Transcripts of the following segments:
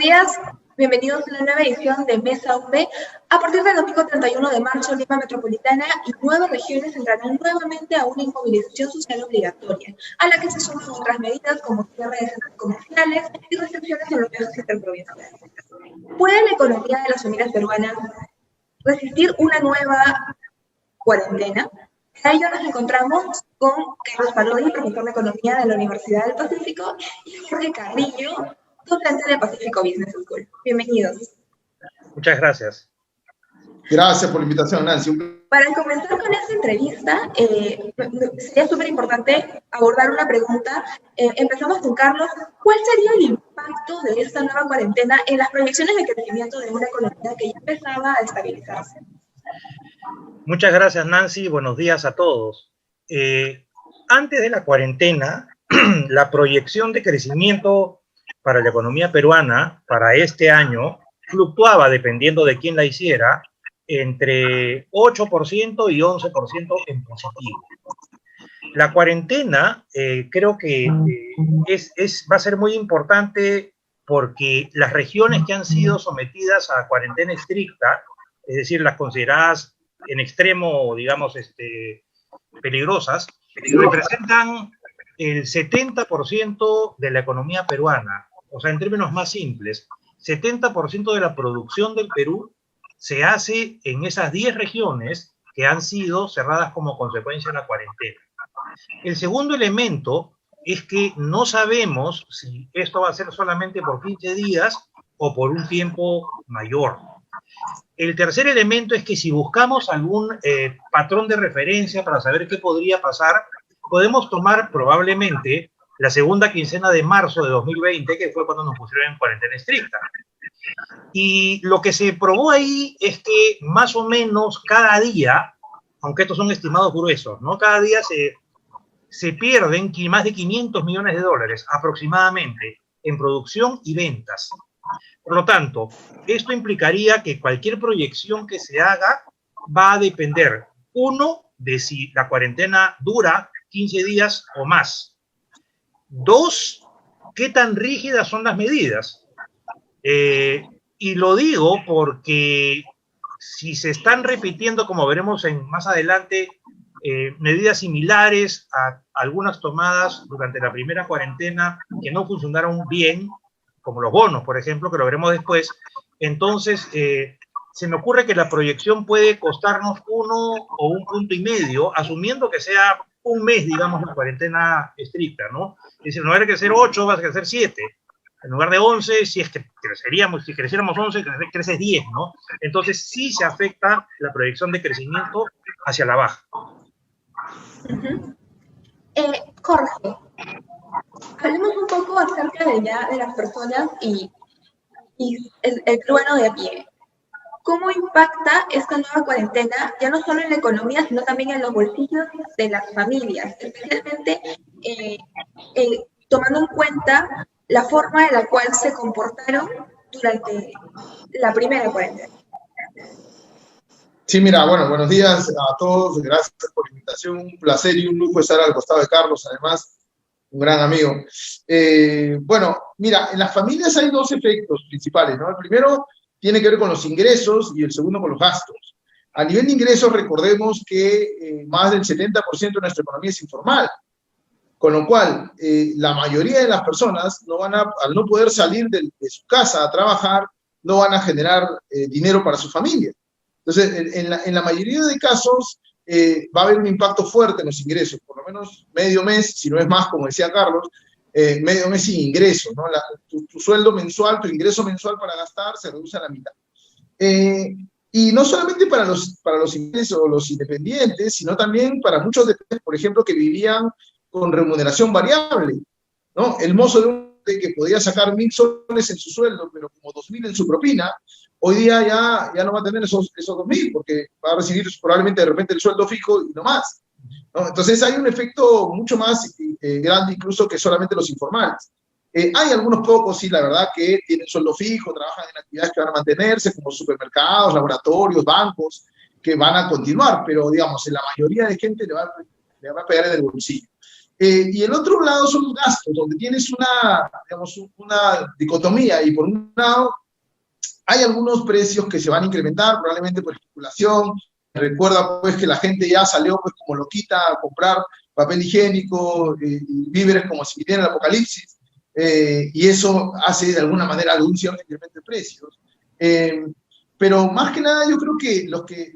días, bienvenidos a una nueva edición de Mesa UP. A partir del domingo 31 de marzo, Lima Metropolitana y 9 regiones entrarán nuevamente a una inmovilización social obligatoria, a la que se suman otras medidas como cierre de centros comerciales y restricciones en los viajes interprovinciales. ¿Puede la economía de las familias peruanas resistir una nueva cuarentena? A ello nos encontramos con Carlos Parodi, profesor de Economía de la Universidad del Pacífico, y Jorge Carrillo, docente de Pacífico Business School. Bienvenidos. Muchas gracias. Gracias por la invitación, Nancy. Para comenzar con esta entrevista, sería súper importante abordar una pregunta. Empezamos con Carlos. ¿Cuál sería el impacto de esta nueva cuarentena en las proyecciones de crecimiento de una economía que ya empezaba a estabilizarse? Muchas gracias, Nancy. Buenos días a todos. Antes de la cuarentena, la proyección de crecimiento para la economía peruana para este año fluctuaba, dependiendo de quién la hiciera, entre 8% y 11% en positivo. La cuarentena creo que va a ser muy importante porque las regiones que han sido sometidas a cuarentena estricta, es decir, las consideradas en extremo, digamos, peligrosas, representan el 70% de la economía peruana. O sea, en términos más simples, 70% de la producción del Perú se hace en esas 10 regiones que han sido cerradas como consecuencia de la cuarentena. El segundo elemento es que no sabemos si esto va a ser solamente por 15 días o por un tiempo mayor. El tercer elemento es que si buscamos algún patrón de referencia para saber qué podría pasar, podemos tomar probablemente la segunda quincena de marzo de 2020, que fue cuando nos pusieron en cuarentena estricta. Y lo que se probó ahí es que más o menos cada día, aunque estos son estimados gruesos, ¿no? Cada día se pierden más de 500 millones de dólares aproximadamente en producción y ventas. Por lo tanto, esto implicaría que cualquier proyección que se haga va a depender, uno, de si la cuarentena dura 15 días o más. Dos, qué tan rígidas son las medidas. Y lo digo porque si se están repitiendo, como veremos más adelante, medidas similares a algunas tomadas durante la primera cuarentena que no funcionaron bien, como los bonos, por ejemplo, que lo veremos después, entonces se me ocurre que la proyección puede costarnos 1 o 1,5 puntos, asumiendo que sea un mes, digamos, la cuarentena estricta, ¿no? Es decir, no va a crecer 8, va a crecer 7. En lugar de 11, si es que si creciéramos 11, creces 10, ¿no? Entonces sí se afecta la proyección de crecimiento hacia la baja. Jorge, hablemos un poco acerca de las personas y el peruano de a pie. ¿Cómo impacta esta nueva cuarentena, ya no solo en la economía, sino también en los bolsillos de las familias, especialmente tomando en cuenta la forma en la cual se comportaron durante la primera cuarentena? Sí, mira, bueno, buenos días a todos, gracias por la invitación, un placer y un lujo estar al costado de Carlos, además, un gran amigo. Bueno, mira, en las familias hay dos efectos principales, ¿no? El primero tiene que ver con los ingresos y el segundo con los gastos. A nivel de ingresos, recordemos que más del 70% de nuestra economía es informal, con lo cual la mayoría de las personas al no poder salir de su casa a trabajar, no van a generar dinero para su familia. Entonces, en la mayoría de casos va a haber un impacto fuerte en los ingresos, por lo menos medio mes, si no es más, como decía Carlos, medio mes sin ingresos, ¿no? Tu sueldo mensual, tu ingreso mensual para gastar se reduce a la mitad. Y no solamente para los ingresos o los independientes, sino también para muchos, por ejemplo, que vivían con remuneración variable, ¿no? El mozo de un que podía sacar 1.000 soles en su sueldo, pero como 2.000 en su propina, hoy día ya no va a tener esos 2.000, porque va a recibir probablemente de repente el sueldo fijo y no más, ¿no? Entonces hay un efecto mucho más grande incluso que solamente los informales. Hay algunos pocos, sí, la verdad, que tienen sueldo fijo, trabajan en actividades que van a mantenerse, como supermercados, laboratorios, bancos, que van a continuar, pero digamos, en la mayoría de gente le va a pegar en el bolsillo. Y el otro lado son los gastos, donde tienes una, digamos, una dicotomía, y por un lado hay algunos precios que se van a incrementar, probablemente por especulación. Recuerda pues que la gente ya salió pues como loquita a comprar papel higiénico y víveres como si viniera el apocalipsis, y eso hace de alguna manera algún cierto incremento de precios. Pero más que nada yo creo que los que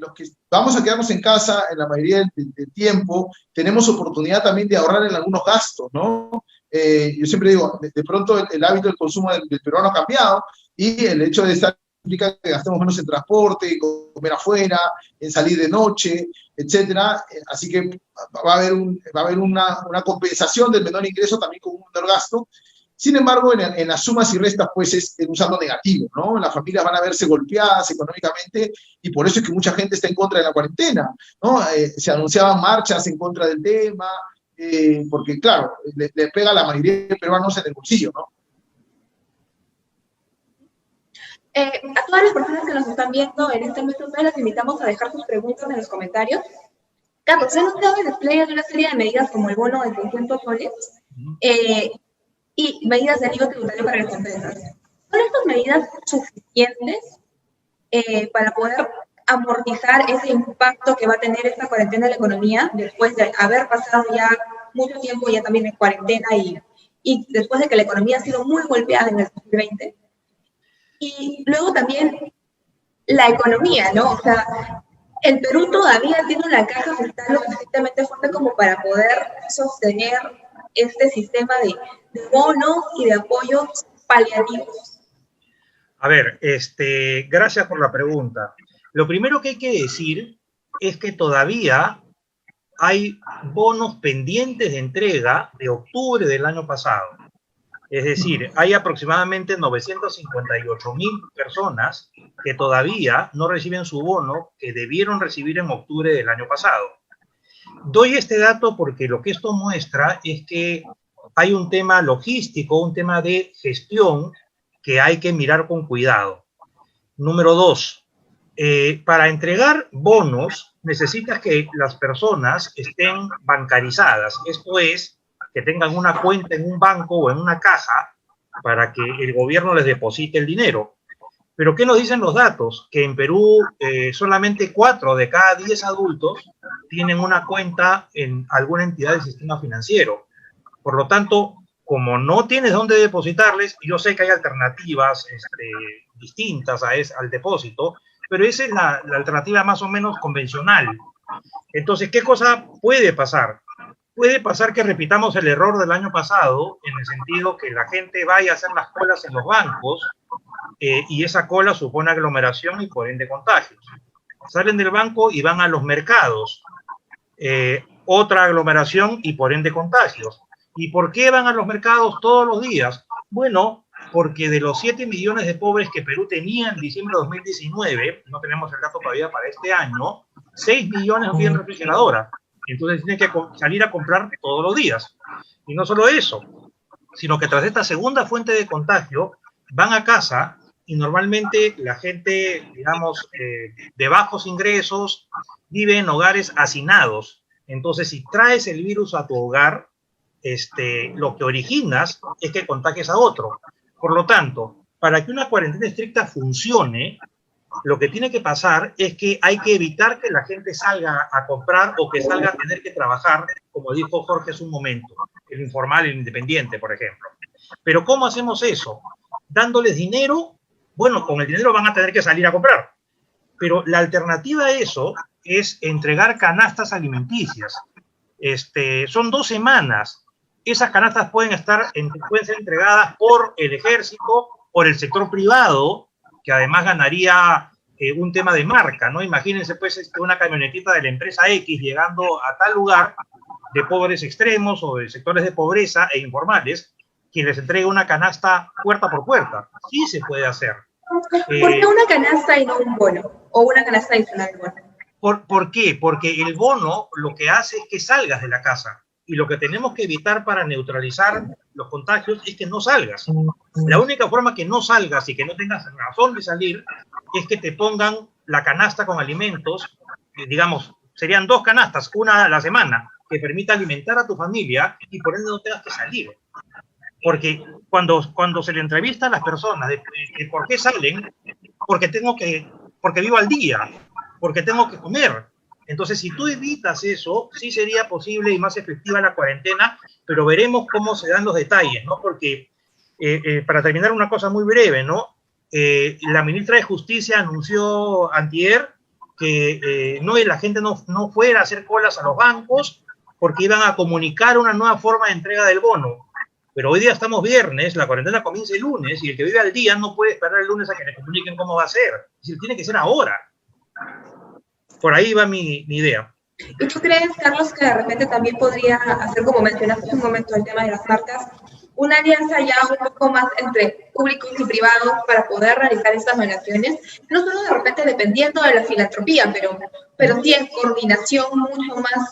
vamos a quedarnos en casa en la mayoría del tiempo, tenemos oportunidad también de ahorrar en algunos gastos, ¿no? Yo siempre digo, de pronto el hábito del consumo del peruano ha cambiado, y el hecho de estar implica que gastemos menos en transporte, comer afuera, en salir de noche, etcétera. Así que va a haber una compensación del menor ingreso también con un menor gasto. Sin embargo, en las sumas y restas, pues es un saldo negativo, ¿no? Las familias van a verse golpeadas económicamente, y por eso es que mucha gente está en contra de la cuarentena, ¿no? Se anunciaban marchas en contra del tema, porque, claro, le pega a la mayoría de peruanos en el bolsillo, ¿no? A todas las personas que nos están viendo en este mes, las invitamos a dejar sus preguntas en los comentarios. Carlos, se ha anunciado el despliegue de una serie de medidas como el bono de 600 soles y medidas de alivio tributario para las empresas. ¿Son estas medidas suficientes para poder amortizar ese impacto que va a tener esta cuarentena en la economía después de haber pasado ya mucho tiempo ya también en cuarentena y después de que la economía ha sido muy golpeada en el 2020? Y luego también la economía, ¿no? O sea, el Perú todavía tiene una caja fiscal lo suficientemente fuerte como para poder sostener este sistema de bonos y de apoyos paliativos. A ver, gracias por la pregunta. Lo primero que hay que decir es que todavía hay bonos pendientes de entrega de octubre del año pasado. Es decir, hay aproximadamente 958.000 personas que todavía no reciben su bono que debieron recibir en octubre del año pasado. Doy este dato porque lo que esto muestra es que hay un tema logístico, un tema de gestión que hay que mirar con cuidado. Número 2, para entregar bonos necesitas que las personas estén bancarizadas. Esto es, que tengan una cuenta en un banco o en una caja para que el gobierno les deposite el dinero. Pero ¿qué nos dicen los datos? Que en Perú solamente 4 de cada 10 adultos tienen una cuenta en alguna entidad del sistema financiero. Por lo tanto, como no tienes dónde depositarles, yo sé que hay alternativas distintas al depósito, pero esa es la alternativa más o menos convencional. Entonces, ¿qué cosa puede pasar? Puede pasar que repitamos el error del año pasado, en el sentido que la gente vaya a hacer las colas en los bancos y esa cola supone aglomeración y por ende contagios. Salen del banco y van a los mercados, otra aglomeración y por ende contagios. ¿Y por qué van a los mercados todos los días? Bueno, porque de los 7 millones de pobres que Perú tenía en diciembre de 2019, no tenemos el dato todavía para este año, 6 millones no tienen refrigeradora. Entonces tienen que salir a comprar todos los días. Y no solo eso, sino que tras esta segunda fuente de contagio, van a casa y normalmente la gente, digamos, de bajos ingresos, vive en hogares hacinados. Entonces, si traes el virus a tu hogar, lo que originas es que contagies a otro. Por lo tanto, para que una cuarentena estricta funcione, lo que tiene que pasar es que hay que evitar que la gente salga a comprar o que salga a tener que trabajar, como dijo Jorge hace un momento, el informal, el independiente, por ejemplo. Pero ¿cómo hacemos eso? Dándoles dinero. Bueno, con el dinero van a tener que salir a comprar. Pero la alternativa a eso es entregar canastas alimenticias. Son 2 semanas. Esas canastas pueden ser entregadas por el ejército, por el sector privado, que además ganaría un tema de marca, ¿no? Imagínense, pues, una camionetita de la empresa X llegando a tal lugar de pobres extremos o de sectores de pobreza e informales, quien les entregue una canasta puerta por puerta. Sí se puede hacer. ¿Por qué una canasta y no un bono? O una canasta adicional al bono. ¿Por qué? Porque el bono lo que hace es que salgas de la casa. Y lo que tenemos que evitar para neutralizar los contagios es que no salgas. La única forma que no salgas y que no tengas razón de salir es que te pongan la canasta con alimentos, digamos, serían 2 canastas, una a la semana, que permita alimentar a tu familia y por ende no tengas que salir. Porque cuando se le entrevista a las personas de por qué salen, porque vivo al día, porque tengo que comer. Entonces, si tú evitas eso, sí sería posible y más efectiva la cuarentena, pero veremos cómo se dan los detalles, ¿no? Porque, para terminar, una cosa muy breve, ¿no? La ministra de Justicia anunció antier que la gente no fuera a hacer colas a los bancos porque iban a comunicar una nueva forma de entrega del bono. Pero hoy día estamos viernes, la cuarentena comienza el lunes y el que vive al día no puede esperar el lunes a que le comuniquen cómo va a ser. Es decir, tiene que ser ahora. Por ahí va mi idea. ¿Y tú crees, Carlos, que de repente también podría hacer, como mencionaste hace un momento, el tema de las marcas, una alianza ya un poco más entre públicos y privados para poder realizar estas donaciones? No solo de repente dependiendo de la filantropía, pero sí en coordinación mucho más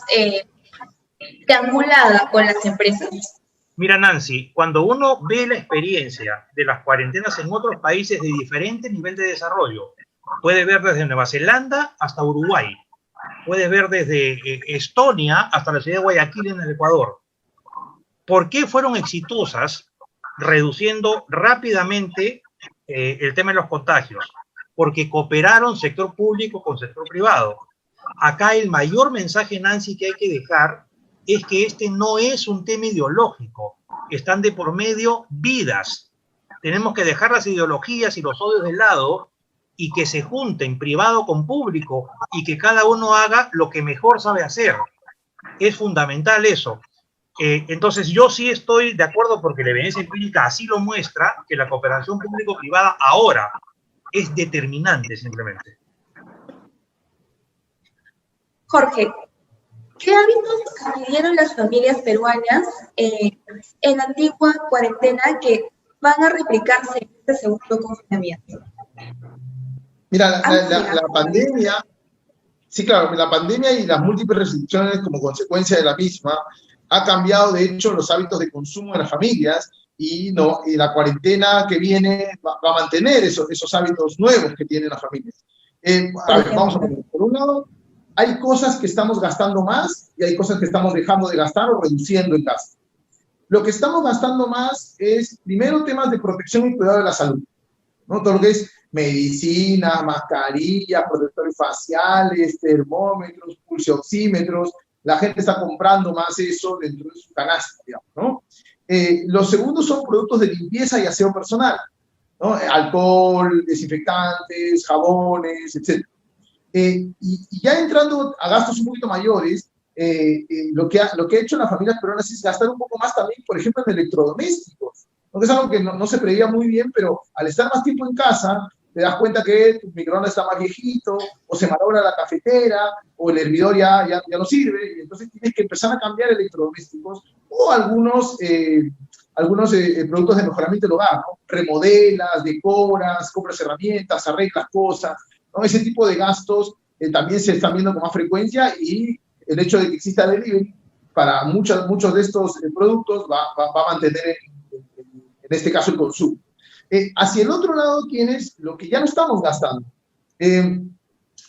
triangulada con las empresas. Mira, Nancy, cuando uno ve la experiencia de las cuarentenas en otros países de diferente nivel de desarrollo, puede ver desde Nueva Zelanda hasta Uruguay, puedes ver desde Estonia hasta la ciudad de Guayaquil en el Ecuador. ¿Por qué fueron exitosas reduciendo rápidamente el tema de los contagios? Porque cooperaron sector público con sector privado. Acá el mayor mensaje, Nancy, que hay que dejar es que este no es un tema ideológico. Están de por medio vidas. Tenemos que dejar las ideologías y los odios de lado y que se junten privado con público y que cada uno haga lo que mejor sabe hacer. Es fundamental eso. Entonces yo sí estoy de acuerdo porque la evidencia empírica así lo muestra, que la cooperación público-privada ahora es determinante simplemente. Jorge, ¿qué hábitos adquirieron las familias peruanas en la antigua cuarentena que van a replicarse en este segundo confinamiento? Mira, la pandemia, sí, claro, la pandemia y las múltiples restricciones como consecuencia de la misma ha cambiado, de hecho, los hábitos de consumo de las familias y la cuarentena que viene va a mantener esos hábitos nuevos que tienen las familias. A ver, vamos a ver. Por un lado, hay cosas que estamos gastando más y hay cosas que estamos dejando de gastar o reduciendo el gasto. Lo que estamos gastando más es, primero, temas de protección y cuidado de la salud, ¿no? Todo lo que es medicina, mascarillas, protectores faciales, termómetros, pulsioxímetros. La gente está comprando más eso dentro de su canasta, digamos, ¿no? Los segundos son productos de limpieza y aseo personal, ¿no? Alcohol, desinfectantes, jabones, etc. Y ya entrando a gastos un poquito mayores, lo que ha hecho las familias peruanas es gastar un poco más también, por ejemplo, en electrodomésticos, ¿no? Que es algo que no se preveía muy bien, pero al estar más tiempo en casa, te das cuenta que tu microondas está más viejito, o se malogra la cafetera, o el hervidor ya no sirve, y entonces tienes que empezar a cambiar electrodomésticos, o algunos productos de mejoramiento del hogar, ¿no? Remodelas, decoras, compras herramientas, arreglas cosas, ¿no? Ese tipo de gastos también se están viendo con más frecuencia, y el hecho de que exista delivery para muchos de estos productos va a mantener en este caso el consumo. Hacia el otro lado tienes lo que ya no estamos gastando.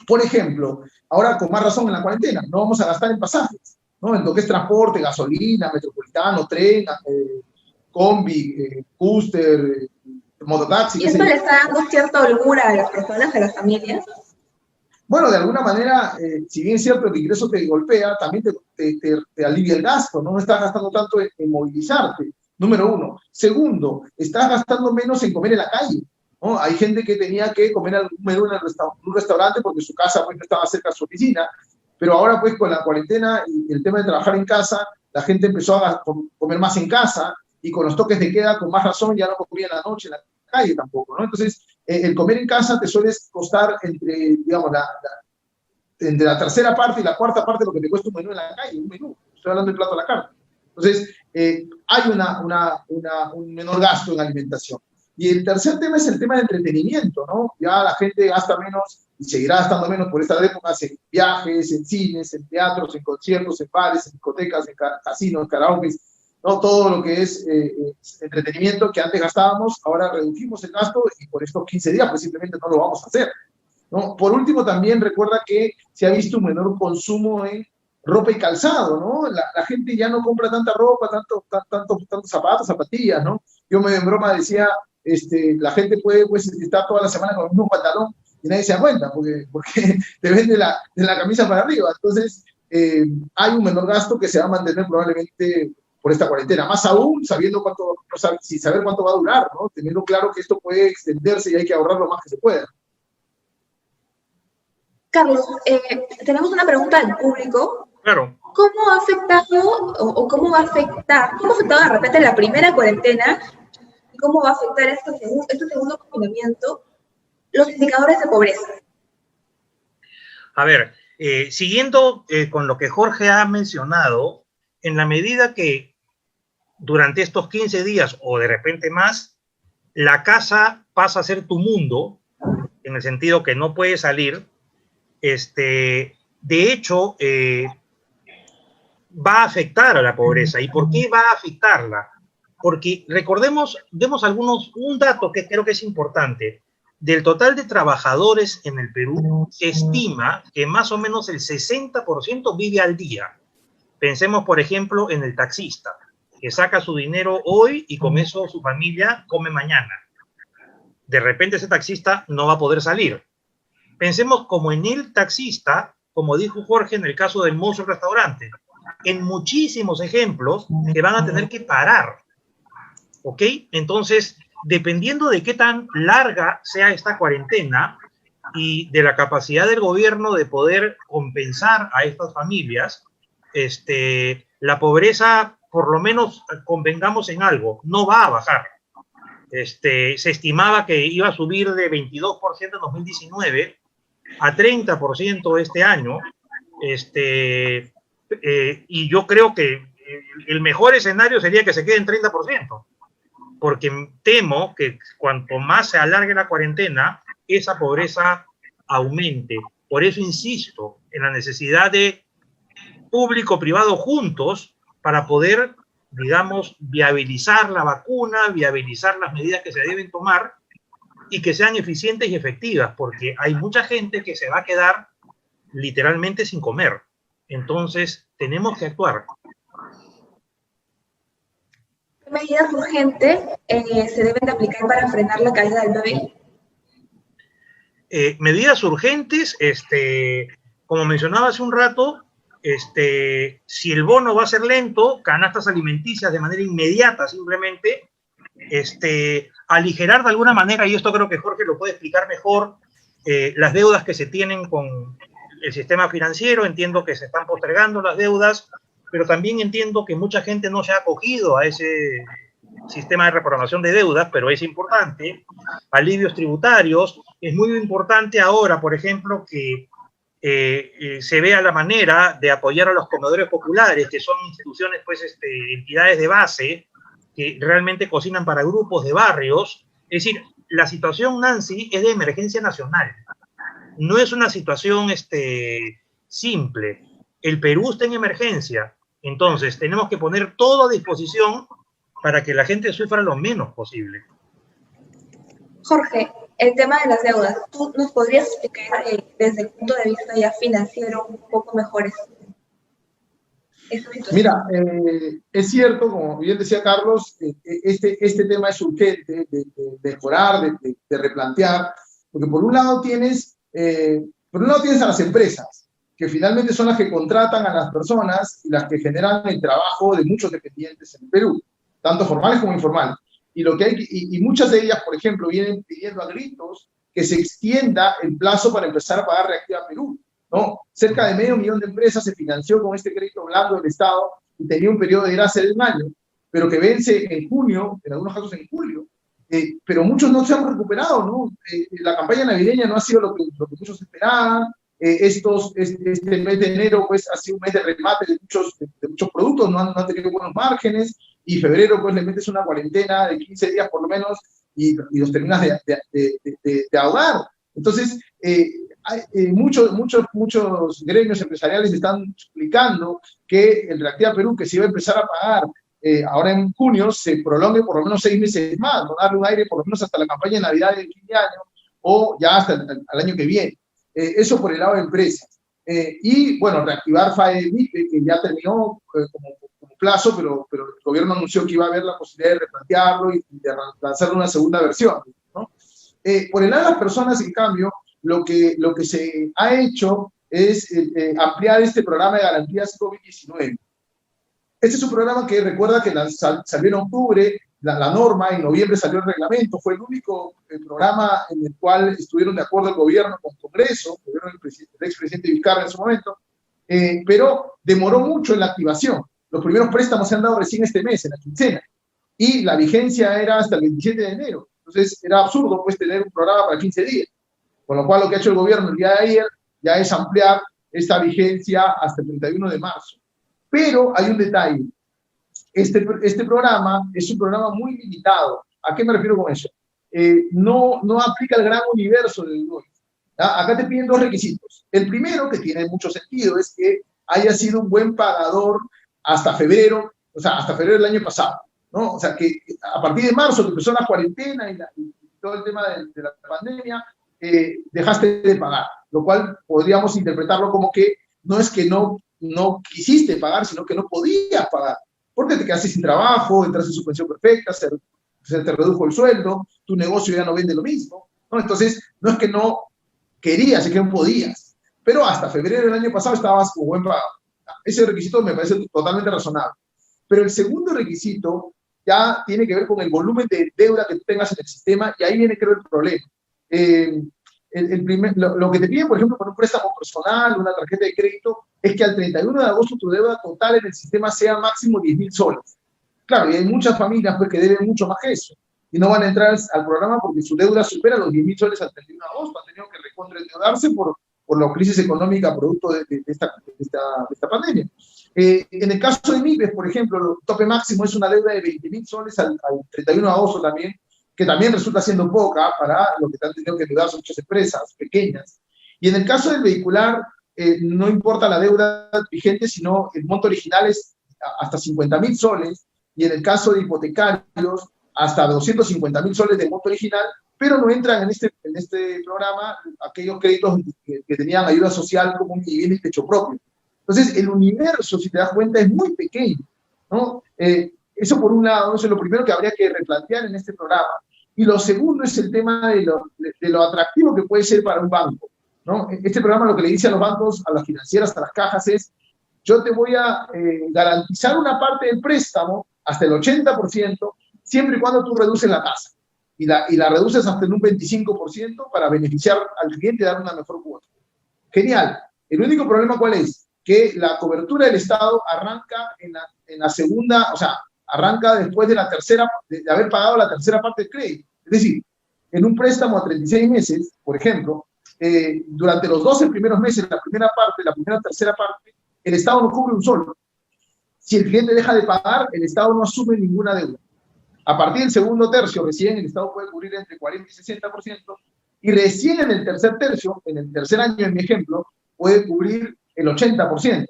Por ejemplo, ahora con más razón en la cuarentena, no vamos a gastar en pasajes, ¿no? En lo que es transporte, gasolina, metropolitano, tren, combi, booster, mototaxi. ¿Y esto le está dando cierta holgura a las personas, a las familias? Bueno, de alguna manera, si bien es cierto que el ingreso te golpea, también te alivia el gasto, ¿no? No estás gastando tanto en movilizarte. Número uno. Segundo, estás gastando menos en comer en la calle, ¿no? Hay gente que tenía que comer algún menú en un restaurante porque su casa pues, no estaba cerca de su oficina, pero ahora pues con la cuarentena y el tema de trabajar en casa, la gente empezó a comer más en casa y con los toques de queda, con más razón, ya no comía en la noche en la calle tampoco, ¿no? Entonces, el comer en casa te suele costar entre, digamos, entre la tercera parte y la cuarta parte de lo que te cuesta un menú en la calle, un menú. Estoy hablando del plato a la carta. Entonces, hay un menor gasto en alimentación. Y el tercer tema es el tema de entretenimiento, ¿no? Ya la gente gasta menos y seguirá gastando menos por estas épocas en viajes, en cines, en teatros, en conciertos, en bares, en discotecas, en casinos, karaokes, ¿no? Todo lo que es entretenimiento que antes gastábamos, ahora redujimos el gasto y por estos 15 días pues simplemente no lo vamos a hacer, ¿no? Por último, también recuerda que se ha visto un menor consumo en ropa y calzado, ¿no? La gente ya no compra tanta ropa, tantos zapatos, zapatillas, ¿no? Yo me en broma decía, la gente puede pues, estar toda la semana con el mismo pantalón y nadie se da cuenta, porque te vende de la camisa para arriba. Entonces, hay un menor gasto que se va a mantener probablemente por esta cuarentena, más aún sabiendo saber cuánto va a durar, ¿no? Teniendo claro que esto puede extenderse y hay que ahorrar lo más que se pueda. Carlos, tenemos una pregunta del público. Claro. ¿Cómo ha afectado cómo ha afectado de repente la primera cuarentena y cómo va a afectar este segundo confinamiento los indicadores de pobreza? A ver, siguiendo con lo que Jorge ha mencionado, en la medida que durante estos 15 días o de repente más, la casa pasa a ser tu mundo, en el sentido que no puedes salir, de hecho, va a afectar a la pobreza. ¿Y por qué va a afectarla? Porque recordemos, un dato que creo que es importante. Del total de trabajadores en el Perú, se estima que más o menos el 60% vive al día. Pensemos, por ejemplo, en el taxista, que saca su dinero hoy y con eso su familia come mañana. De repente ese taxista no va a poder salir. Pensemos como en el taxista, como dijo Jorge en el caso del mozo del restaurante, en muchísimos ejemplos que van a tener que parar, ¿ok? Entonces, dependiendo de qué tan larga sea esta cuarentena y de la capacidad del gobierno de poder compensar a estas familias, la pobreza, por lo menos convengamos en algo, no va a bajar. Se estimaba que iba a subir de 22% en 2019 a 30% este año, y yo creo que el mejor escenario sería que se quede en 30%, porque temo que cuanto más se alargue la cuarentena, esa pobreza aumente. Por eso insisto en la necesidad de público-privado juntos para poder, digamos, viabilizar la vacuna, viabilizar las medidas que se deben tomar y que sean eficientes y efectivas, porque hay mucha gente que se va a quedar literalmente sin comer. Entonces, tenemos que actuar. ¿Qué medidas urgentes se deben de aplicar para frenar la caída del bebé? Medidas urgentes, como mencionaba hace un rato, si el bono va a ser lento, canastas alimenticias de manera inmediata, simplemente, aligerar de alguna manera, y esto creo que Jorge lo puede explicar mejor, las deudas que se tienen con el sistema financiero. Entiendo que se están postergando las deudas, pero también entiendo que mucha gente no se ha acogido a ese sistema de reprogramación de deudas, pero es importante. Alivios tributarios, es muy importante ahora, por ejemplo, que se vea la manera de apoyar a los comedores populares, que son instituciones, pues, entidades de base, que realmente cocinan para grupos de barrios. Es decir, la situación, Nancy, es de emergencia nacional. No es una situación simple. El Perú está en emergencia. Entonces, tenemos que poner todo a disposición para que la gente sufra lo menos posible. Jorge, el tema de las deudas, ¿tú nos podrías explicar desde el punto de vista ya financiero un poco mejor esta situación? Mira, es cierto, como bien decía Carlos, este tema es urgente de mejorar, de replantear, porque por un lado tienes a las empresas, que finalmente son las que contratan a las personas y las que generan el trabajo de muchos dependientes en el Perú, tanto formales como informales. Y muchas de ellas, por ejemplo, vienen pidiendo a gritos que se extienda el plazo para empezar a pagar Reactiva Perú, ¿no? Cerca de 500.000 de empresas se financió con este crédito blando del Estado y tenía un periodo de gracia de 1 año, pero que vence en junio, en algunos casos en julio. Pero muchos no se han recuperado, ¿no? La campaña navideña no ha sido lo que muchos esperaban. Este mes de enero, pues, ha sido un mes de remate de muchos productos, no han tenido buenos márgenes, y febrero, pues, le metes una cuarentena de 15 días por lo menos y los terminas de ahogar. Entonces, muchos gremios empresariales están explicando que el Reactiva Perú, que se iba a empezar a pagar ahora en junio, se prolongue por lo menos 6 meses más, ¿no? Darle un aire por lo menos hasta la campaña de Navidad del fin de año o ya hasta el año que viene. Eso por el lado de empresas. Y bueno, reactivar FAE-MIPE, que ya terminó como plazo, pero el gobierno anunció que iba a haber la posibilidad de replantearlo y de lanzar una segunda versión, ¿no? Por el lado de las personas, en cambio, lo que se ha hecho es ampliar este programa de garantías COVID-19. Este es un programa que recuerda que salió en octubre la norma, en noviembre salió el reglamento, fue el único programa en el cual estuvieron de acuerdo el gobierno con el Congreso, el gobierno del expresidente Vizcarra en su momento, pero demoró mucho en la activación. Los primeros préstamos se han dado recién este mes, en la quincena, y la vigencia era hasta el 27 de enero. Entonces era absurdo pues tener un programa para 15 días. Con lo cual lo que ha hecho el gobierno el día de ayer ya es ampliar esta vigencia hasta el 31 de marzo. Pero hay un detalle. Este programa es un programa muy limitado. ¿A qué me refiero con eso? No aplica el gran universo de deudores. Acá te piden dos requisitos. El primero, que tiene mucho sentido, es que haya sido un buen pagador hasta febrero, o sea, hasta febrero del año pasado, ¿no? O sea, que a partir de marzo, que empezó la cuarentena y todo el tema de la pandemia, dejaste de pagar, lo cual podríamos interpretarlo como que no es que no quisiste pagar, sino que no podías pagar, porque te quedaste sin trabajo, entraste en suspensión perfecta, se te redujo el sueldo, tu negocio ya no vende lo mismo, ¿no? Entonces, no es que no querías, es que no podías, pero hasta febrero del año pasado estabas como buen pagador. Ese requisito me parece totalmente razonable. Pero el segundo requisito ya tiene que ver con el volumen de deuda que tú tengas en el sistema, y ahí viene, creo, el problema. Lo que te piden, por ejemplo, por un préstamo personal, una tarjeta de crédito, es que al 31 de agosto tu deuda total en el sistema sea máximo 10.000 soles. Claro, y hay muchas familias pues, que deben mucho más que eso, y no van a entrar al programa porque su deuda supera los 10.000 soles al 31 de agosto, han tenido que recontraendeudarse por la crisis económica producto de esta pandemia. En el caso de MIPES, por ejemplo, el tope máximo es una deuda de 20.000 soles al 31 de agosto también, que también resulta siendo poca para lo que han tenido que endeudarse muchas empresas pequeñas. Y en el caso del vehicular, no importa la deuda vigente, sino el monto original es hasta 50.000 soles, y en el caso de hipotecarios, hasta 250.000 soles de monto original, pero no entran en este programa aquellos créditos que tenían ayuda social como un vivienda y techo propio. Entonces, el universo, si te das cuenta, es muy pequeño, ¿no? Eso por un lado, eso es lo primero que habría que replantear en este programa. Y lo segundo es el tema de lo atractivo que puede ser para un banco, ¿no? Este programa lo que le dice a los bancos, a las financieras, a las cajas es: yo te voy a garantizar una parte del préstamo hasta el 80%, siempre y cuando tú reduces la tasa. Y la reduces hasta en un 25% para beneficiar al cliente y dar una mejor cuota. Genial. El único problema, ¿cuál es? Que la cobertura del Estado arranca en la segunda, o sea, arranca después de de haber pagado la tercera parte del crédito. Es decir, en un préstamo a 36 meses, por ejemplo, durante los 12 primeros meses, la tercera parte, el Estado no cubre un solo. Si el cliente deja de pagar, el Estado no asume ninguna deuda. A partir del segundo tercio, recién el Estado puede cubrir entre 40 y 60%, y recién en el tercer tercio, en el tercer año, en mi ejemplo, puede cubrir el 80%.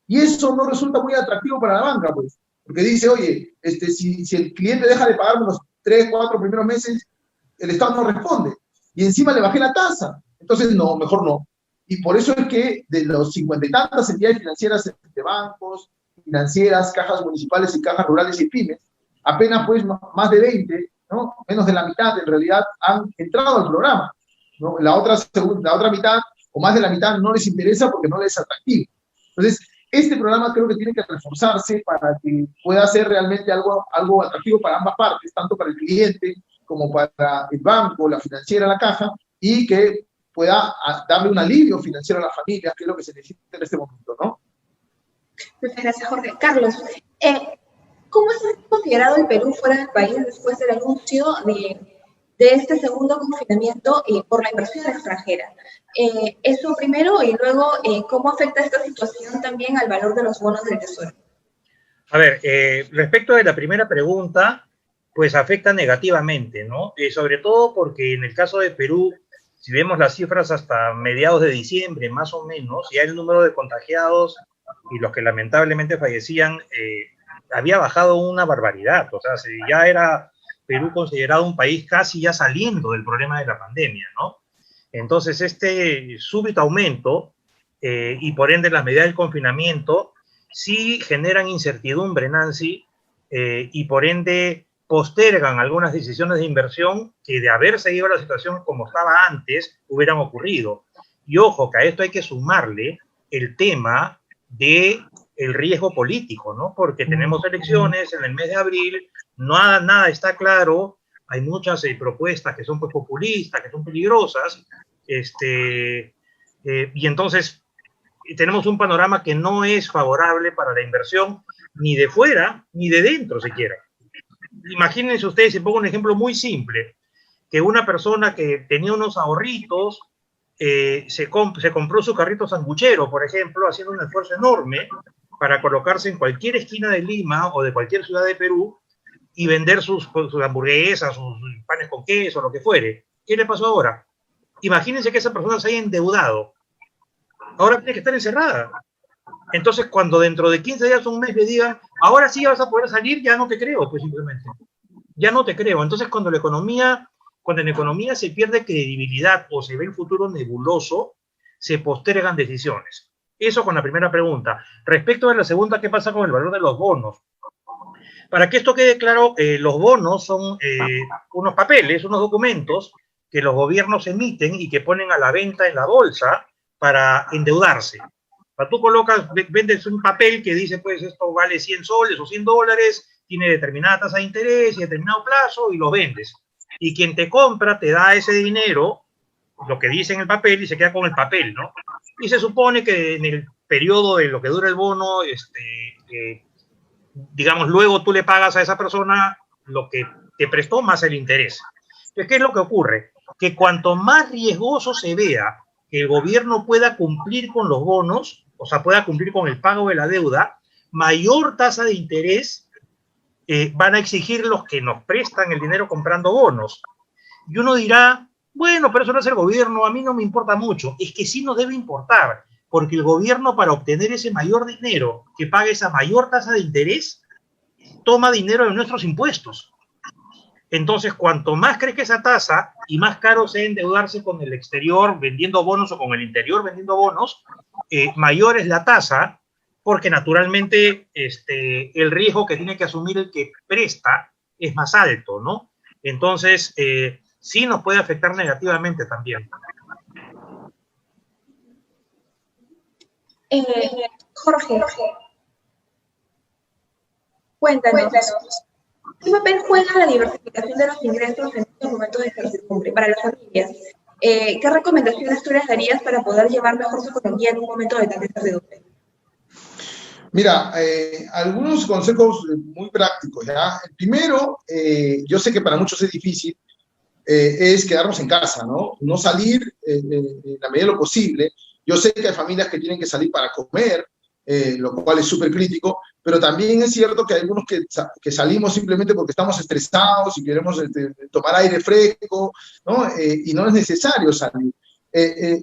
Y eso no resulta muy atractivo para la banca, pues, porque dice: oye, si el cliente deja de pagarme los 3, 4 primeros meses, el Estado no responde, y encima le bajé la tasa. Entonces, no, mejor no. Y por eso es que de los 50 y tantas entidades financieras de bancos, financieras, cajas municipales y cajas rurales y pymes, apenas pues más de 20, ¿no? Menos de la mitad en realidad han entrado al programa, ¿no? La otra mitad, o más de la mitad, no les interesa porque no les es atractivo. Entonces, este programa creo que tiene que reforzarse para que pueda ser realmente algo atractivo para ambas partes, tanto para el cliente como para el banco, la financiera, la caja, y que pueda darle un alivio financiero a las familias, que es lo que se necesita en este momento, ¿no? Muchas gracias, Jorge. Carlos, ¿cómo es considerado el Perú fuera del país después del anuncio de este segundo confinamiento por la inversión extranjera? Eso primero, y luego, ¿cómo afecta esta situación también al valor de los bonos del Tesoro? A ver, respecto de la primera pregunta, pues afecta negativamente, ¿no? Sobre todo porque en el caso de Perú, si vemos las cifras hasta mediados de diciembre, más o menos, ya el número de contagiados y los que lamentablemente fallecían había bajado una barbaridad. O sea, ya era Perú considerado un país casi ya saliendo del problema de la pandemia, ¿no? Entonces, este súbito aumento y por ende las medidas del confinamiento sí generan incertidumbre, Nancy, y por ende postergan algunas decisiones de inversión que de haber seguido la situación como estaba antes, hubieran ocurrido. Y ojo, que a esto hay que sumarle el tema del riesgo político, ¿no? Porque tenemos elecciones en el mes de abril, nada está claro, hay muchas propuestas que son pues, populistas, que son peligrosas, y entonces tenemos un panorama que no es favorable para la inversión, ni de fuera, ni de dentro siquiera. Imagínense ustedes, si pongo un ejemplo muy simple, que una persona que tenía unos ahorritos, se compró su carrito sanguchero, por ejemplo, haciendo un esfuerzo enorme para colocarse en cualquier esquina de Lima o de cualquier ciudad de Perú y vender sus hamburguesas, sus panes con queso, lo que fuere. ¿Qué le pasó ahora? Imagínense que esa persona se haya endeudado. Ahora tiene que estar encerrada. Entonces, cuando dentro de 15 días, un mes, le digan, ahora sí vas a poder salir, ya no te creo, pues simplemente. Ya no te creo. Entonces, cuando en la economía se pierde credibilidad o se ve el futuro nebuloso, se postergan decisiones. Eso con la primera pregunta. Respecto a la segunda, ¿qué pasa con el valor de los bonos? Para que esto quede claro, los bonos son unos papeles, unos documentos que los gobiernos emiten y que ponen a la venta en la bolsa para endeudarse. Tú vendes un papel que dice, pues, esto vale 100 soles o 100 dólares, tiene determinada tasa de interés y determinado plazo, y lo vendes. Y quien te compra te da ese dinero, lo que dice en el papel, y se queda con el papel, ¿no? Y se supone que en el periodo de lo que dura el bono, digamos, luego tú le pagas a esa persona lo que te prestó más el interés. Entonces, ¿qué es lo que ocurre? Que cuanto más riesgoso se vea que el gobierno pueda cumplir con los bonos, o sea, pueda cumplir con el pago de la deuda, mayor tasa de interés van a exigir los que nos prestan el dinero comprando bonos. Y uno dirá, bueno, pero eso no es el gobierno, a mí no me importa mucho. Es que sí nos debe importar, porque el gobierno, para obtener ese mayor dinero, que pague esa mayor tasa de interés, toma dinero de nuestros impuestos. Entonces, cuanto más crezca esa tasa y más caro sea endeudarse con el exterior vendiendo bonos o con el interior vendiendo bonos, mayor es la tasa, porque naturalmente el riesgo que tiene que asumir el que presta es más alto, ¿no? Entonces, sí nos puede afectar negativamente también. Jorge, cuéntanos. ¿Qué papel juega la diversificación de los ingresos en estos momentos de incertidumbre para las familias? ¿Qué recomendaciones tú les darías para poder llevar mejor su economía en un momento de tanta incertidumbre? Mira, algunos consejos muy prácticos, ¿ya? El primero, yo sé que para muchos es difícil, es quedarnos en casa, ¿no? No salir en la medida de lo posible. Yo sé que hay familias que tienen que salir para comer, lo cual es súper crítico, pero también es cierto que hay algunos que salimos simplemente porque estamos estresados y queremos tomar aire fresco, ¿no? Y no es necesario salir.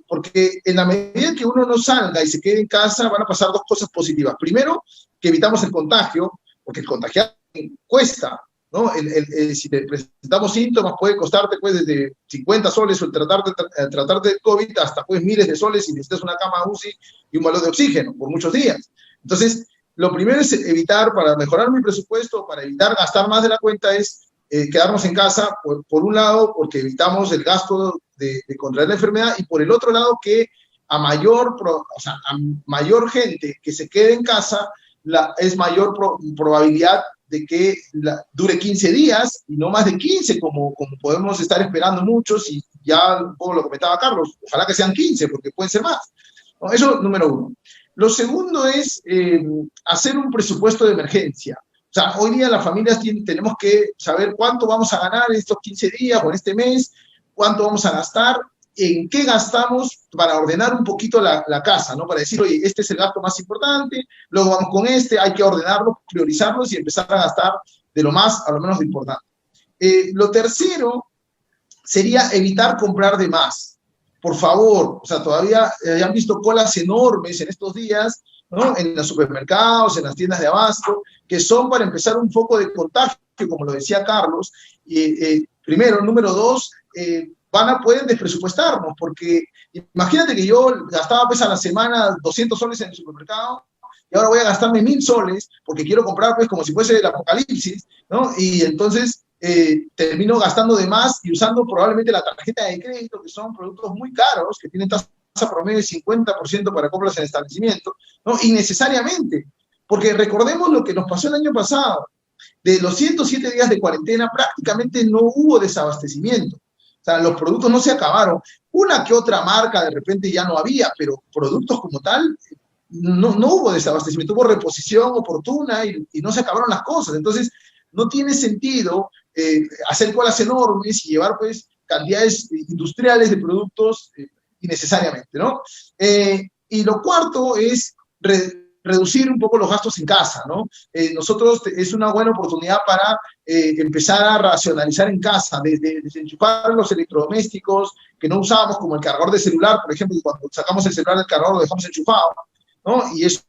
Porque en la medida que uno no salga y se quede en casa, van a pasar dos cosas positivas. Primero, que evitamos el contagio, porque el contagiar cuesta, ¿no? Si te presentamos síntomas, puede costarte pues, desde 50 soles o tratarte de COVID hasta pues, miles de soles si necesitas una cama UCI y un balón de oxígeno por muchos días. Entonces, lo primero es evitar, para mejorar mi presupuesto, para evitar gastar más de la cuenta, es quedarnos en casa, por un lado, porque evitamos el gasto de contraer la enfermedad, y por el otro lado, que a mayor gente que se quede en casa, es mayor probabilidad de que dure 15 días y no más de 15, como podemos estar esperando muchos, y ya un poco lo comentaba Carlos, ojalá que sean 15, porque pueden ser más. ¿No? Eso, número uno. Lo segundo es hacer un presupuesto de emergencia. O sea, hoy día las familias tenemos que saber cuánto vamos a ganar en estos 15 días o en este mes, cuánto vamos a gastar, en qué gastamos, para ordenar un poquito la casa, ¿no? Para decir, oye, este es el gasto más importante, luego vamos con hay que ordenarlos, priorizarlos y empezar a gastar de lo más a lo menos importante. Lo tercero sería evitar comprar de más. Por favor, o sea, todavía han visto colas enormes en estos días, ¿no? En los supermercados, en las tiendas de abasto, que son para empezar un foco de contagio, como lo decía Carlos. Primero, número dos, pueden despresupuestarnos, porque imagínate que yo gastaba pues a la semana 200 soles en el supermercado, y ahora voy a gastarme 1000 soles, porque quiero comprar pues como si fuese el apocalipsis, ¿no? Y entonces termino gastando de más y usando probablemente la tarjeta de crédito, que son productos muy caros, que tienen tasa promedio de 50% para compras en establecimiento, ¿no? Innecesariamente, porque recordemos lo que nos pasó el año pasado. De los 107 días de cuarentena prácticamente no hubo desabastecimiento. O sea, los productos no se acabaron. Una que otra marca de repente ya no había, pero productos como tal, no hubo desabastecimiento, hubo reposición oportuna y no se acabaron las cosas. Entonces, no tiene sentido hacer colas enormes y llevar pues cantidades industriales de productos innecesariamente, ¿no? Y lo cuarto es reducir un poco los gastos en casa, ¿no? Nosotros es una buena oportunidad para empezar a racionalizar en casa, desde desenchufar los electrodomésticos que no usábamos, como el cargador de celular, por ejemplo, cuando sacamos el celular del cargador lo dejamos enchufado, ¿no? Y eso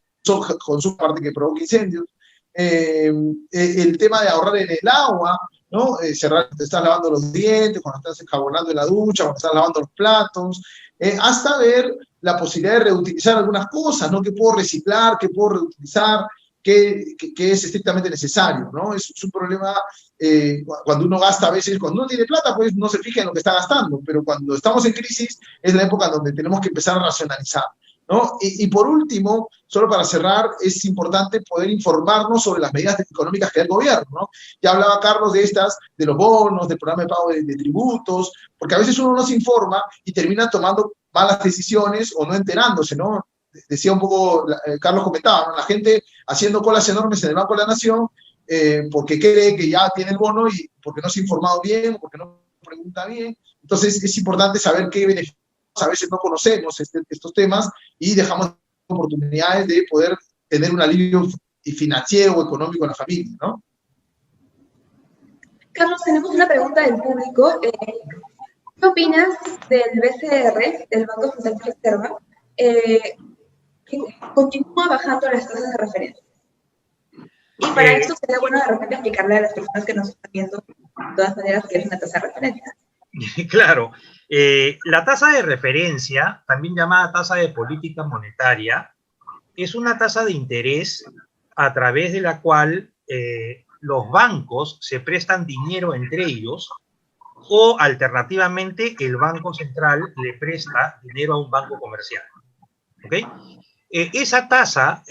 consume parte que provoca incendios. El tema de ahorrar en el agua, ¿no? Cerrar, te estás lavando los dientes, cuando estás enjabonando en la ducha, cuando estás lavando los platos, hasta ver la posibilidad de reutilizar algunas cosas, ¿no? ¿Qué puedo reciclar? ¿Qué puedo reutilizar? ¿Qué es estrictamente necesario? ¿No? Es un problema cuando uno gasta a veces, cuando uno tiene plata, pues no se fija en lo que está gastando, pero cuando estamos en crisis es la época donde tenemos que empezar a racionalizar, ¿no? Y por último, solo para cerrar, es importante poder informarnos sobre las medidas económicas que da el gobierno, ¿no? Ya hablaba Carlos de los bonos, del programa de pago de tributos, porque a veces uno no se informa y termina tomando malas decisiones o no enterándose, ¿no? Decía un poco, Carlos comentaba, ¿no? La gente haciendo colas enormes en el Banco de la Nación porque cree que ya tiene el bono y porque no se ha informado bien, porque no pregunta bien. Entonces es importante saber qué beneficios, a veces no conocemos estos temas y dejamos oportunidades de poder tener un alivio financiero o económico en la familia, ¿no? Carlos, tenemos una pregunta del público. ¿Qué opinas del BCR, del Banco Central de Reserva, que continúa bajando las tasas de referencia? Y para esto sería bueno de repente explicarle a las personas que nos están viendo, de todas maneras, qué es una tasa de referencia. Claro, la tasa de referencia, también llamada tasa de política monetaria, es una tasa de interés a través de la cual los bancos se prestan dinero entre ellos o alternativamente el Banco Central le presta dinero a un banco comercial. ¿Ok? Esa tasa,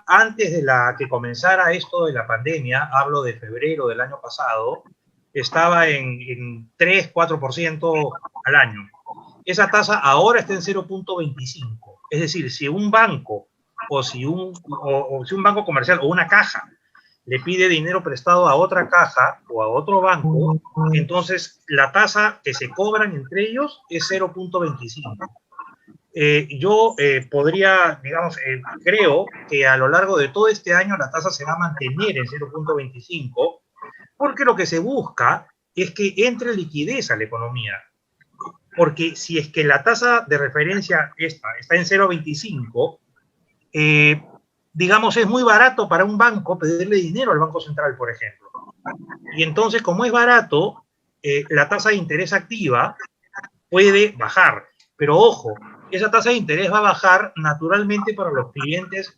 antes de que comenzara esto de la pandemia, hablo de febrero del año pasado, estaba en 3-4% al año. Esa tasa ahora está en 0.25. Es decir, si un banco o si un banco comercial o una caja le pide dinero prestado a otra caja o a otro banco, entonces la tasa que se cobran entre ellos es 0.25. Yo podría, digamos, creo que a lo largo de todo este año la tasa se va a mantener en 0.25 porque lo que se busca es que entre liquidez a la economía. Porque si es que la tasa de referencia está en 0.25, digamos, es muy barato para un banco pedirle dinero al Banco Central, por ejemplo. Y entonces, como es barato, la tasa de interés activa puede bajar. Pero ojo, esa tasa de interés va a bajar naturalmente para los clientes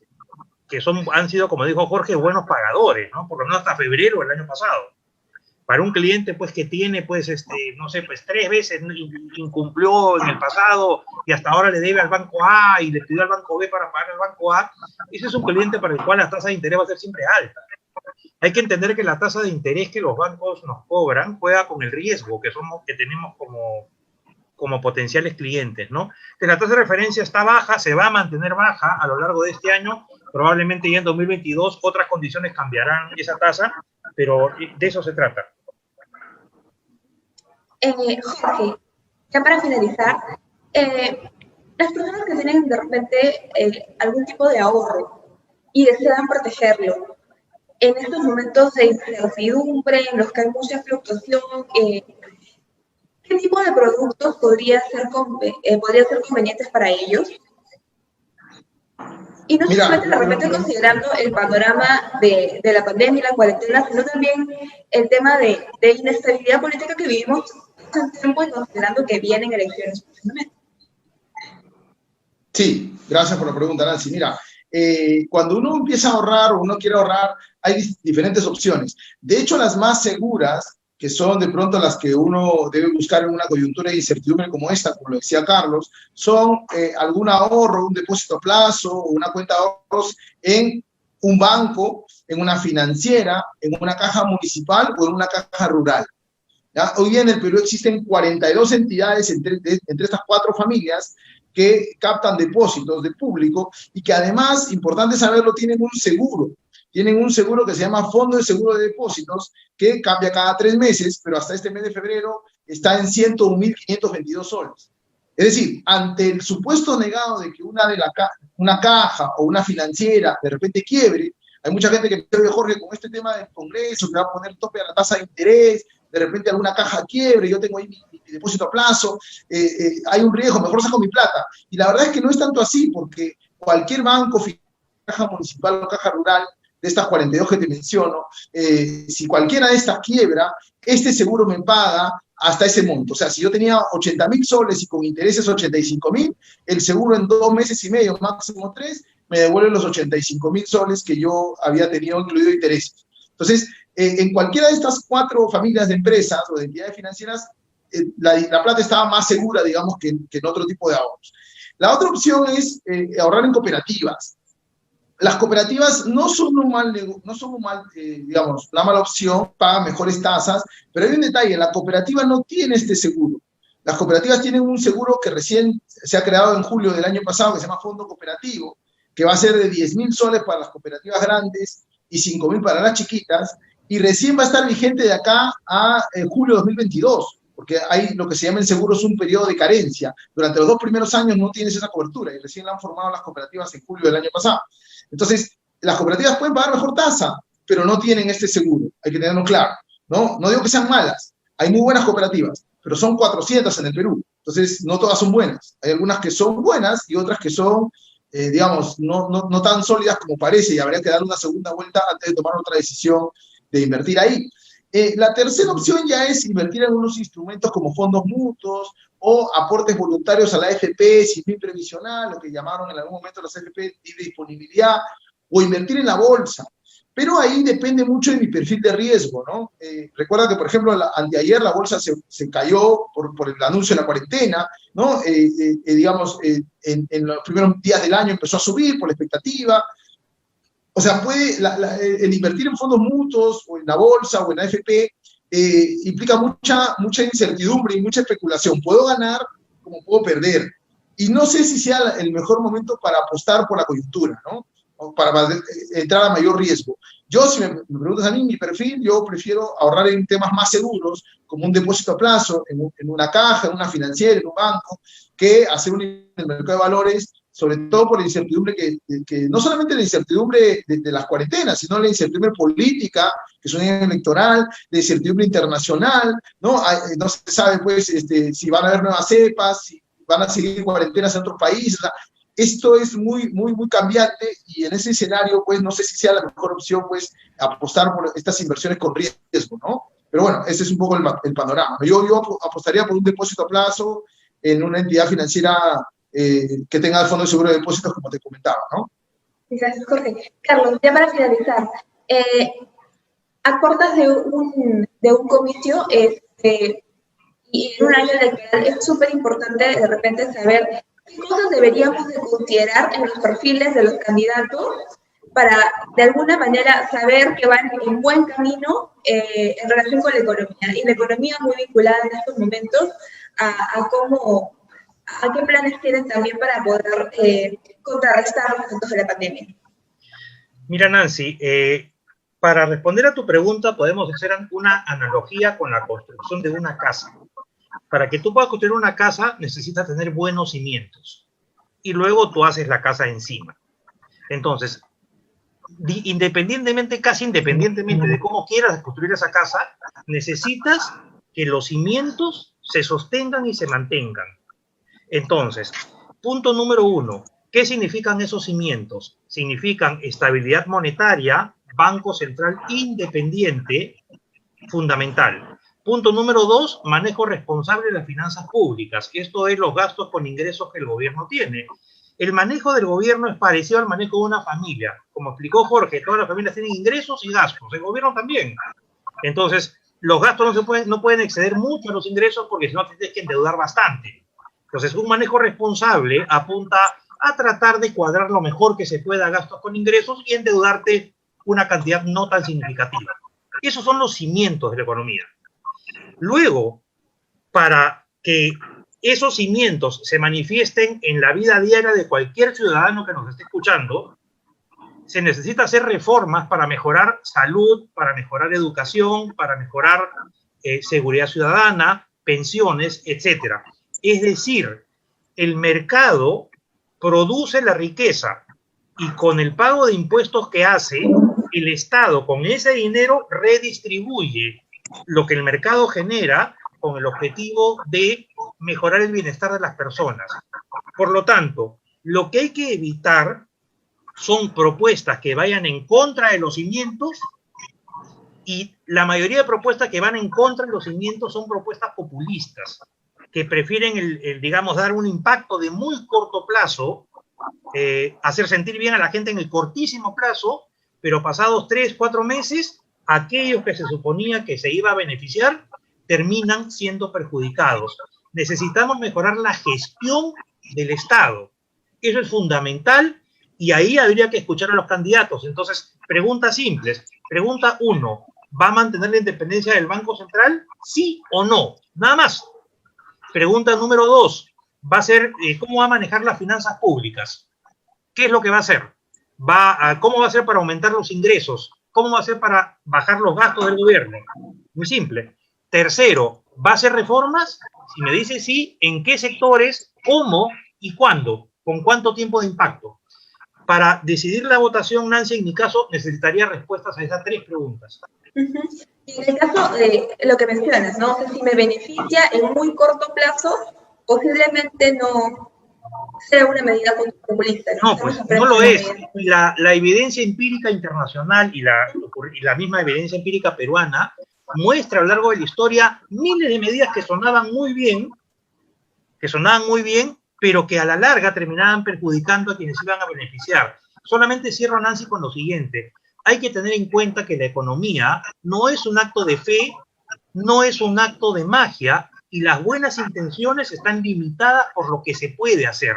que han sido, como dijo Jorge, buenos pagadores, ¿no? Por lo menos hasta febrero del año pasado. Para un cliente, pues, que tiene, pues, no sé, pues 3 veces incumplió en el pasado y hasta ahora le debe al banco A y le pidió al banco B para pagar al banco A, ese es un cliente para el cual la tasa de interés va a ser siempre alta. Hay que entender que la tasa de interés que los bancos nos cobran juega con el riesgo que tenemos como potenciales clientes, ¿no? Que la tasa de referencia está baja, se va a mantener baja a lo largo de este año, probablemente ya en 2022 otras condiciones cambiarán esa tasa, pero de eso se trata. Jorge, ya para finalizar, las personas que tienen de repente algún tipo de ahorro y desean protegerlo, en estos momentos de incertidumbre, en los que hay mucha fluctuación, ¿qué tipo de productos podrían ser convenientes para ellos? Y no solamente de repente considerando el panorama de la pandemia y la cuarentena, sino también el tema de inestabilidad política que vivimos en tiempo y considerando que vienen elecciones próximamente. Sí, gracias por la pregunta, Nancy. Mira, cuando uno empieza a ahorrar o uno quiere ahorrar, hay diferentes opciones. De hecho, las más seguras, que son de pronto las que uno debe buscar en una coyuntura de incertidumbre como esta, como lo decía Carlos, son algún ahorro, un depósito a plazo o una cuenta de ahorros en un banco, en una financiera, en una caja municipal o en una caja rural. ¿Ya? Hoy día en el Perú existen 42 entidades entre estas 4 familias que captan depósitos de público y que además, importante saberlo, tienen un seguro. Tienen un seguro que se llama Fondo de Seguro de Depósitos, que cambia cada 3 meses, pero hasta este mes de febrero está en 101.522 soles. Es decir, ante el supuesto negado de que una caja o una financiera de repente quiebre, hay mucha gente que me dice, Jorge, con este tema del Congreso, que va a poner tope a la tasa de interés, de repente alguna caja quiebre, yo tengo ahí mi depósito a plazo, hay un riesgo, mejor saco mi plata. Y la verdad es que no es tanto así, porque cualquier banco, caja municipal o caja rural, de estas 42 que te menciono, si cualquiera de estas quiebra, este seguro me paga hasta ese monto. O sea, si yo tenía 80.000 soles y con intereses 85.000, el seguro en 2 meses y medio, máximo 3, me devuelve los 85.000 soles que yo había tenido incluido intereses. Entonces, en cualquiera de estas 4 familias de empresas o de entidades financieras, la plata estaba más segura, digamos, que en otro tipo de ahorros. La otra opción es ahorrar en cooperativas. Las cooperativas no son digamos, una mala opción, pagan mejores tasas, pero hay un detalle, la cooperativa no tiene este seguro. Las cooperativas tienen un seguro que recién se ha creado en julio del año pasado, que se llama Fondo Cooperativo, que va a ser de 10.000 soles para las cooperativas grandes y 5.000 para las chiquitas, y recién va a estar vigente de acá a julio de 2022, porque hay lo que se llama en seguros un periodo de carencia. Durante los 2 primeros años no tienes esa cobertura, y recién la han formado las cooperativas en julio del año pasado. Entonces, las cooperativas pueden pagar mejor tasa, pero no tienen este seguro, hay que tenerlo claro, ¿no? No digo que sean malas, hay muy buenas cooperativas, pero son 400 en el Perú, entonces no todas son buenas. Hay algunas que son buenas y otras que son, digamos, no tan sólidas como parece, y habría que dar una segunda vuelta antes de tomar otra decisión de invertir ahí. La tercera opción ya es invertir en unos instrumentos como fondos mutuos o aportes voluntarios a la AFP sin fin previsional, lo que llamaron en algún momento las AFP libre disponibilidad, o invertir en la bolsa. Pero ahí depende mucho de mi perfil de riesgo, ¿no? Recuerda que, por ejemplo, anteayer la bolsa se cayó por el anuncio de la cuarentena, ¿no? Digamos, en los primeros días del año empezó a subir por la expectativa. O sea, el invertir en fondos mutuos o en la bolsa o en la AFP implica mucha incertidumbre y mucha especulación. Puedo ganar como puedo perder. Y no sé si sea el mejor momento para apostar por la coyuntura, ¿no? O para entrar a mayor riesgo. Yo, si me preguntas a mí, mi perfil, yo prefiero ahorrar en temas más seguros, como un depósito a plazo, en una caja, en una financiera, en un banco, que hacer en el mercado de valores, sobre todo por la incertidumbre que no solamente la incertidumbre de las cuarentenas, sino la incertidumbre política, que es un año electoral, la incertidumbre internacional, ¿no? No se sabe, pues, si van a haber nuevas cepas, si van a seguir cuarentenas en otros países. O sea, esto es muy cambiante, y en ese escenario, pues, no sé si sea la mejor opción, pues, apostar por estas inversiones con riesgo, ¿no? Pero bueno, ese es un poco el panorama. Yo apostaría por un depósito a plazo en una entidad financiera que tenga el fondo de seguro de depósitos, como te comentaba, ¿no? Gracias, Jorge. Carlos, ya para finalizar, a puertas de un comicio y en un año electoral es súper importante de repente saber qué cosas deberíamos de considerar en los perfiles de los candidatos para de alguna manera saber que van en buen camino en relación con la economía. Y la economía muy vinculada en estos momentos a qué planes tienen también para poder contrarrestar los efectos de la pandemia. Mira, Nancy, para responder a tu pregunta podemos hacer una analogía con la construcción de una casa. Para que tú puedas construir una casa necesitas tener buenos cimientos y luego tú haces la casa encima. Entonces, casi independientemente de cómo quieras construir esa casa, necesitas que los cimientos se sostengan y se mantengan. Entonces, punto número 1, ¿qué significan esos cimientos? Significan estabilidad monetaria, Banco Central independiente, fundamental. Punto número 2, manejo responsable de las finanzas públicas. Esto es los gastos con ingresos que el gobierno tiene. El manejo del gobierno es parecido al manejo de una familia. Como explicó Jorge, todas las familias tienen ingresos y gastos, el gobierno también. Entonces, los gastos no pueden exceder mucho a los ingresos porque si no te tienes que endeudar bastante. Entonces, un manejo responsable apunta a tratar de cuadrar lo mejor que se pueda gastos con ingresos y endeudarte una cantidad no tan significativa. Esos son los cimientos de la economía. Luego, para que esos cimientos se manifiesten en la vida diaria de cualquier ciudadano que nos esté escuchando, se necesita hacer reformas para mejorar salud, para mejorar educación, para mejorar seguridad ciudadana, pensiones, etc. Es decir, el mercado produce la riqueza y con el pago de impuestos que hace, el Estado con ese dinero redistribuye lo que el mercado genera con el objetivo de mejorar el bienestar de las personas. Por lo tanto, lo que hay que evitar son propuestas que vayan en contra de los cimientos, y la mayoría de propuestas que van en contra de los cimientos son propuestas populistas, que prefieren, digamos, dar un impacto de muy corto plazo, hacer sentir bien a la gente en el cortísimo plazo, pero pasados 3, 4 meses, aquellos que se suponía que se iba a beneficiar terminan siendo perjudicados. Necesitamos mejorar la gestión del Estado. Eso es fundamental y ahí habría que escuchar a los candidatos. Entonces, preguntas simples. Pregunta 1, ¿va a mantener la independencia del Banco Central? ¿Sí o no? Nada más. Pregunta número 2, ¿cómo va a manejar las finanzas públicas? ¿Qué es lo que va a hacer? ¿Cómo va a hacer para aumentar los ingresos? ¿Cómo va a hacer para bajar los gastos del gobierno? Muy simple. Tercero, ¿va a hacer reformas? Si me dice sí, ¿en qué sectores? ¿Cómo? ¿Y cuándo? ¿Con cuánto tiempo de impacto? Para decidir la votación, Nancy, en mi caso, necesitaría respuestas a esas 3 preguntas. Y en el caso de lo que mencionas, ¿no? O sea, si me beneficia en muy corto plazo, posiblemente no sea una medida populista. No, pues no lo es. La evidencia empírica internacional y la misma evidencia empírica peruana muestra a lo largo de la historia miles de medidas que sonaban muy bien, pero que a la larga terminaban perjudicando a quienes iban a beneficiar. Solamente cierro, Nancy, con lo siguiente. Hay que tener en cuenta que la economía no es un acto de fe, no es un acto de magia, y las buenas intenciones están limitadas por lo que se puede hacer.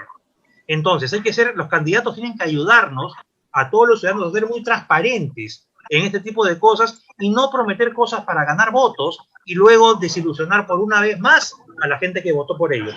Entonces, los candidatos tienen que ayudarnos a todos los ciudadanos a ser muy transparentes en este tipo de cosas y no prometer cosas para ganar votos y luego desilusionar por una vez más a la gente que votó por ellos.